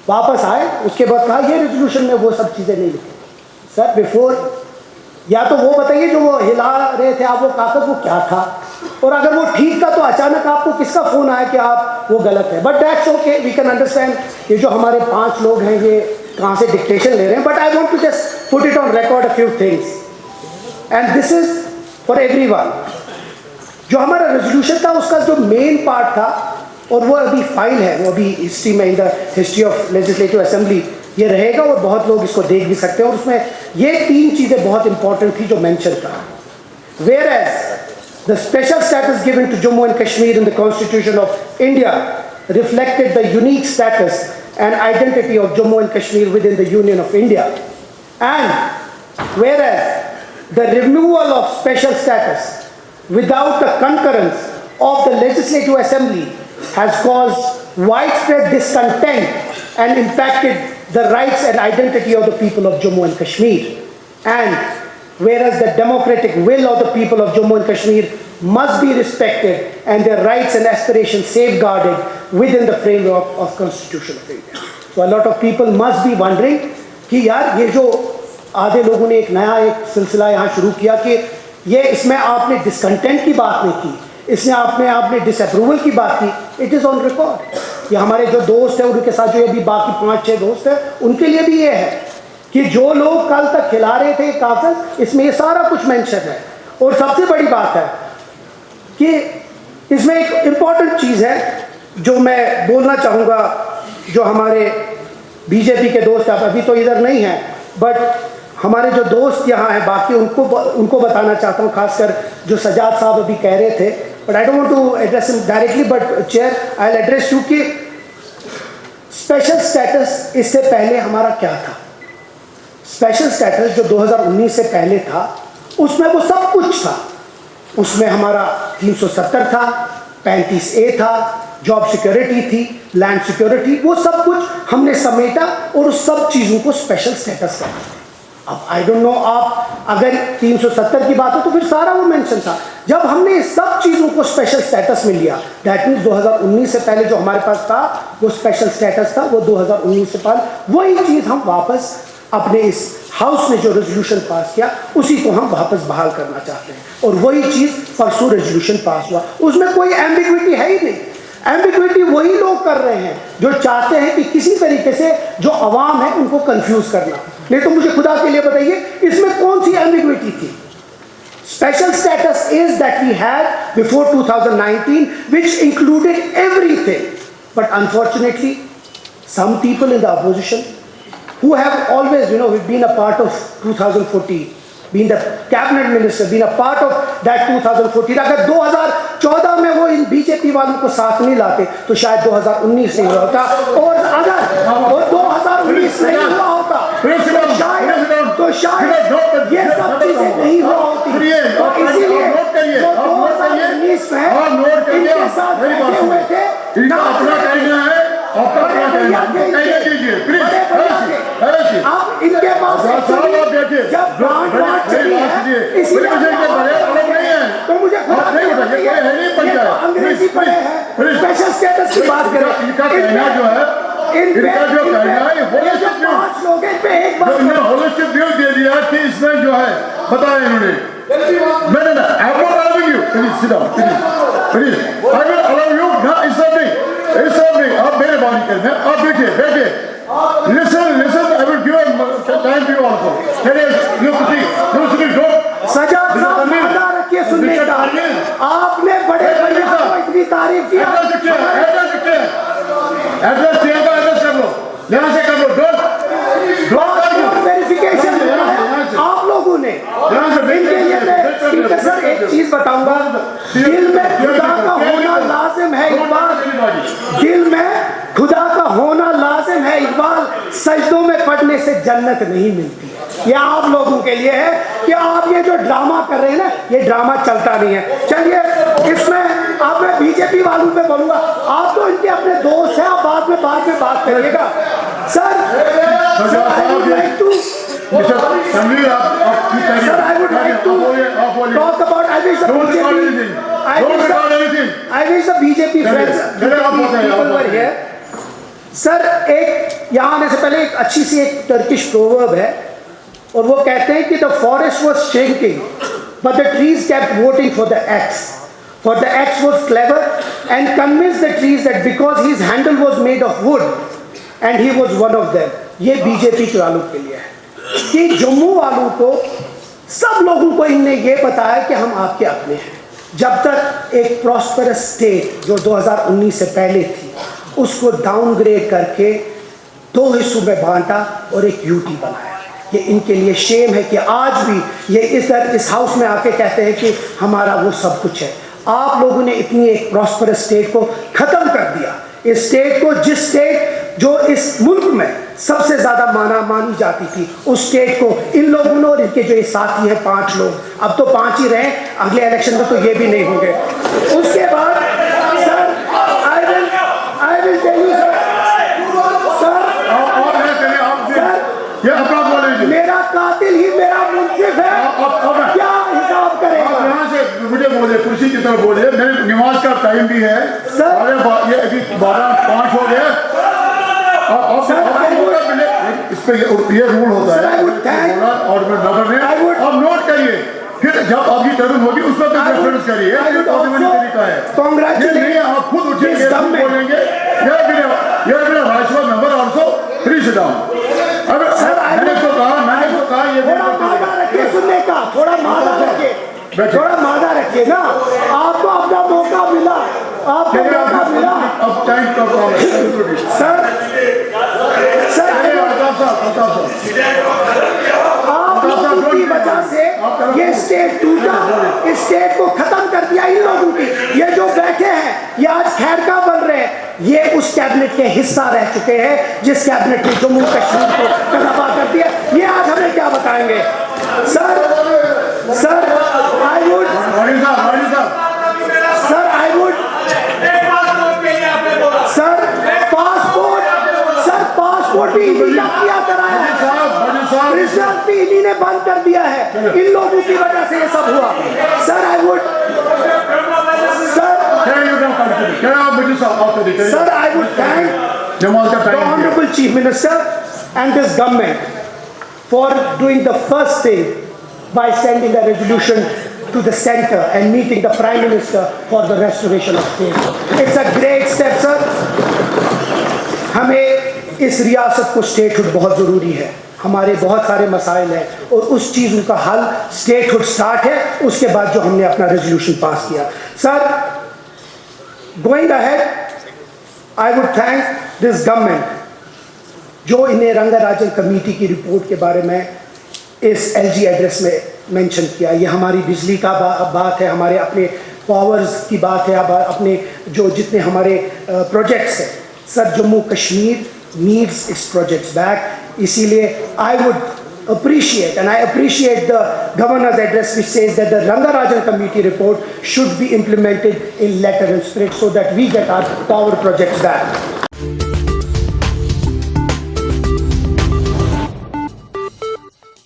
वापस आए, उसके बाद कहा ये रेजोल्यूशन में वो सब चीज़ें नहीं लिखी। सर बिफोर या तो वो बताइए जो वो हिला रहे थे आप वो कागज वो क्या था, और अगर वो ठीक था तो अचानक आपको किसका फ़ोन आया कि आप वो गलत है। But that's okay, we can understand ये जो हमारे 5 लोग हैं ये कहाँ से डिक्टेशन ले रहे हैं। But I want to just put it on record a few things and this is for everyone. जो हमारा रेजोल्यूशन था उसका जो मेन पार्ट था, और वो अभी फाइल है, वो अभी हिस्ट्री में, in the history of legislative assembly ये रहेगा और बहुत लोग इसको देख भी सकते हैं। और उसमें ये 3 चीज़ें बहुत इंपॉर्टेंट थी जो मेंशन था। Whereas the special status given to Jammu and Kashmir in the constitution of India reflected the unique status and identity of Jammu and Kashmir within the union of India, and whereas the removal of special status without the concurrence of the legislative assembly has caused widespread discontent and impacted the rights and identity of the people of Jammu and Kashmir. And whereas the democratic will of the people of Jammu and Kashmir must be respected and their rights and aspirations safeguarded within the framework of Constitution of India. So a lot of people must be wondering कि यार ये जो आधे लोगों ने एक नया एक सिलसिला यहाँ शुरू किया कि ये इसमें आपने डिसकंटेंट की बात नहीं की, इसमें आपने डिसअप्रूवल की बात की। It is on record. ये हमारे जो दोस्त हैं उनके साथ जो अभी बाकी 5-6 दोस्त हैं उनके लिए भी ये है कि जो लोग कल तक खिला रहे थे कागज, इसमें ये सारा कुछ मेंशन है। और सबसे बड़ी बात है कि इसमें एक इम्पॉर्टेंट चीज़ है जो मैं बोलना चाहूँगा, जो हमारे बीजेपी के दोस्त अभी तो इधर नहीं हैं, बट हमारे जो दोस्त यहाँ हैं बाकी उनको बताना चाहता हूँ, खासकर जो सजाद साहब अभी कह रहे थे। But I don't want to address him directly, but chair I will address you कि स्पेशल स्टेटस इससे पहले हमारा क्या था। स्पेशल स्टेटस जो 2019 से पहले था उसमें वो सब कुछ था। उसमें हमारा 370 था, 35A था, जॉब सिक्योरिटी थी, लैंड सिक्योरिटी, वो सब कुछ हमने समेटा और उस सब चीज़ों को स्पेशल स्टेटस कहते हैं। अब आई डोंट नो, आप अगर 370 की बात हो तो फिर सारा वो मेंशन था। जब हमने इस सब चीज़ों को स्पेशल स्टेटस में लिया, दैट मीन्स 2019 से पहले जो हमारे पास था वो स्पेशल स्टेटस था, वो 2019 से पहले वही चीज़ हम वापस अपने इस हाउस ने जो रेजोल्यूशन पास किया उसी को हम वापस बहाल करना चाहते हैं। और वही चीज़ परसों रेजोल्यूशन पास हुआ, उसमें कोई एम्बिग्विटी है ही नहीं। एम्बिग्विटी वही लोग कर रहे हैं जो चाहते हैं कि किसी तरीके से जो अवाम है उनको कंफ्यूज करना। नहीं तो मुझे खुदा के लिए बताइए इसमें कौन सी एम्बिग्विटी थी। Special status is that we had before 2019 which included everything, but unfortunately some people in the opposition who have always, been a part of 2014, been the cabinet minister, been a part of that 2014. अगर 2014 में वो इन BJP वालों को साथ नहीं लाते तो शायद 2019 नहीं हुआ होता, और अगर वो 2019 नहीं हुआ होता तो शायद ये सब चीजें नहीं हुआ होती। तो इसीलिए जो 2019 में इनके साथ बैठे हुए थे ना आप इनके पास जब बात चली है इसीलिए तो मुझे अंग्रेजी पढ़े हैं, स्पेशल स्टेटस की बात करें। इनका कहना जो है एक बार होलिस्टिक व्यू दे दिया कि इसमें जो है बताया इन्होंने। मैंने I am not allowing you, please sit down, please I will allow you, ना इट्स नहीं आप मेरे बानी करना, आप बैठिए listen I will give time to you also. Sajjad साहब वादा रखिए सुनने का। आपने बड़े बड़े को इतनी तारीफ की, एड्रेस कर लो, यहाँ से कर लो, वेरिफिकेशन आप लोगों ने। सर एक चीज बताऊंगा, दिल में खुदा का होना लाजिम है इकबाल, दिल में खुदा का होना लाजिम है इकबाल, सजदों में पढ़ने से जन्नत नहीं मिलती। ये आप लोगों के लिए है कि आप ये जो ड्रामा कर रहे हैं ना, ये ड्रामा चलता नहीं है। चलिए इसमें अब मैं बीजेपी वालों पे बोलूंगा, आप तो इनके अपने दोस्त हैं, आप बाद में बात करिएगा। Sir I would like to talk about, I wish the BJP friends, people were here. Sir एक यहाँ आने से पहले एक अच्छी सी एक टर्किश प्रोवर्ब है और वो कहते हैं कि the forest was shaking but the trees kept voting for the x for the x was clever and convince the trees that because his handle was made of would and he was one of them. ये BJP के वालों के लिए है कि जम्मू वालों को सब लोगों को इनने ये बताया कि हम आपके अपने हैं। जब तक एक प्रॉस्परस स्टेट जो 2019 से पहले थी उसको डाउनग्रेड करके 2 हिस्सों में बांटा और एक यूटी बनाया। ये इनके लिए शेम है कि आज भी ये इस हाउस में आके कहते हैं कि हमारा वो सब कुछ है। आप लोगों ने इतनी एक प्रॉस्परस स्टेट को ख़त्म कर दिया। इस स्टेट को जिस स्टेट जो इस मुल्क में सबसे ज़्यादा मानी जाती थी उस स्टेट को इन लोगों ने और इनके जो ये साथी हैं 5 लोग, अब तो 5 ही रहे, अगले इलेक्शन में तो ये भी नहीं होंगे। उसके बाद sir I will tell you sir ये अपना बोले मेरा कातिल ही मेरा मुंसिफ है, क्या हिसाब करेगा? यहाँ से मुझे बोले कुर्सी की तरफ बोले, मेरे नमाज का टाइम भी है सर। अरे ये अभी 12:05 हो गया इस पे ये रूल होता है और नंबर में अब नोट करिए, फिर जब आपकी टर्न होगी उस पर रेफरेंस करिए। तरीका है ये नहीं आप खुद उठेंगे बोलेंगे राजसभा member also please sit down. मैंने तो कहा ये थोड़ा मादा रखिए सुनने का, थोड़ा मादा रखिए ना। आपको अपना मौका मिला, आपको मौका मिला। अब टाइम का सर आप लोगों की वजह से ये स्टेट टूटा, इस स्टेट को खत्म कर दिया इन लोगों की। ये जो बैठे हैं ये आज खैरका बन रहे हैं, ये उस कैबिनेट के हिस्सा रह चुके हैं जिस कैबिनेट ने जम्मू कश्मीर को तबाह कर दिया। ये आज हमें क्या बताएंगे? सर आई वुड पासपोर्ट भी इन्हीं किया कराया है, रिजल्ट भी इन्हीं ने बंद कर दिया है। इन लोगों की वजह से ये सब हुआ। Sir I would thank the Honorable Chief Minister and this government for doing the first thing by sending a resolution to the center and meeting the Prime Minister for the restoration of state. It's a great step, sir. हमें इस रियासत को statehood बहुत ज़रूरी है। हमारे बहुत सारे मसाइल हैं और उस चीज़ों का हल स्टेटहुड स्टार्ट है, उसके बाद जो हमने अपना रेजोल्यूशन पास किया। Sir, going ahead I would thank this government जो इन्हें रंगाराजन कमेटी की रिपोर्ट के बारे में इस एलजी एड्रेस में मेंशन किया। ये हमारी बिजली का बात है, हमारे अपने पावर्स की बात है, अपने जो जितने हमारे प्रोजेक्ट्स हैं। Sir, Jammu Kashmir needs its projects back. इसीलिए I would appreciate and I appreciate the governor's address which says that the Rangarajan committee report should be implemented in letter and spirit so that we get our power projects back.